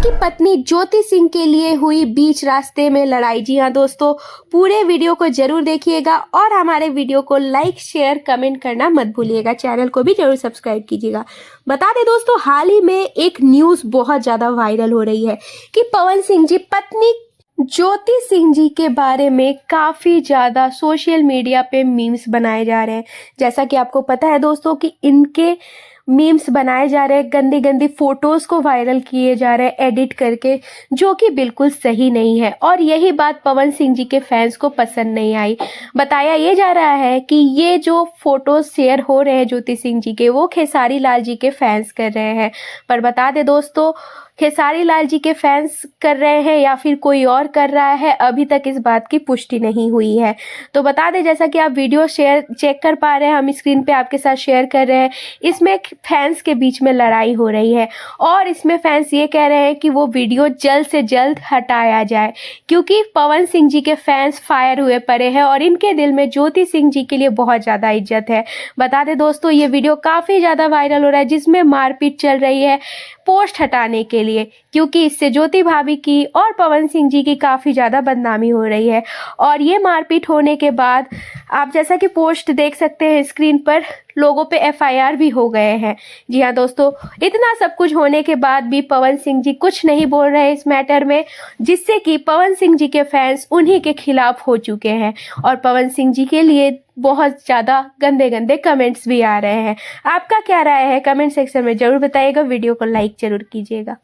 की पत्नी ज्योति सिंह के लिए हुई बीच रास्ते में लड़ाई। जी हाँ दोस्तों, पूरे वीडियो को जरूर देखिएगा और हमारे वीडियो को लाइक शेयर कमेंट करना मत भूलिएगा। चैनल को भी जरूर सब्सक्राइब कीजिएगा। बता दें दोस्तों, हाल ही में एक न्यूज़ बहुत ज़्यादा वायरल हो रही है कि पवन सिंह जी पत्नी ज्योति सिंह जी के बारे में काफ़ी ज़्यादा सोशल मीडिया पे मीम्स बनाए जा रहे हैं। जैसा कि आपको पता है दोस्तों कि इनके मीम्स बनाए जा रहे हैं, गंदी गंदी फोटोज़ को वायरल किए जा रहे हैं एडिट करके, जो कि बिल्कुल सही नहीं है। और यही बात पवन सिंह जी के फैंस को पसंद नहीं आई। बताया ये जा रहा है कि ये जो फोटोज़ शेयर हो रहे हैं ज्योति सिंह जी के, वो खेसारी लाल जी के फैंस कर रहे हैं। पर बता दें दोस्तों, खेसारी लाल जी के फैंस कर रहे हैं या फिर कोई और कर रहा है, अभी तक इस बात की पुष्टि नहीं हुई है। तो बता दें, जैसा कि आप वीडियो शेयर चेक कर पा रहे हैं, हम स्क्रीन पे आपके साथ शेयर कर रहे हैं, इसमें फैंस के बीच में लड़ाई हो रही है और इसमें फैंस ये कह रहे हैं कि वो वीडियो जल्द से जल्द हटाया जाए, क्योंकि पवन सिंह जी के फैंस फायर हुए पड़े हैं और इनके दिल में ज्योति सिंह जी के लिए बहुत ज़्यादा इज्जत है। बता दें दोस्तों, ये वीडियो काफ़ी ज़्यादा वायरल हो रहा है जिसमें मारपीट चल रही है पोस्ट हटाने के लिए, क्योंकि इससे ज्योति भाभी की और पवन सिंह जी की काफ़ी ज़्यादा बदनामी हो रही है। और ये मारपीट होने के बाद आप जैसा कि पोस्ट देख सकते हैं स्क्रीन पर, लोगों पे एफआईआर भी हो गए हैं। जी हाँ दोस्तों, इतना सब कुछ होने के बाद भी पवन सिंह जी कुछ नहीं बोल रहे हैं इस मैटर में, जिससे कि पवन सिंह जी के फैंस उन्हीं के खिलाफ हो चुके हैं और पवन सिंह जी के लिए बहुत ज़्यादा गंदे गंदे कमेंट्स भी आ रहे हैं। आपका क्या राय है, कमेंट सेक्शन में ज़रूर बताइएगा। वीडियो को लाइक ज़रूर कीजिएगा।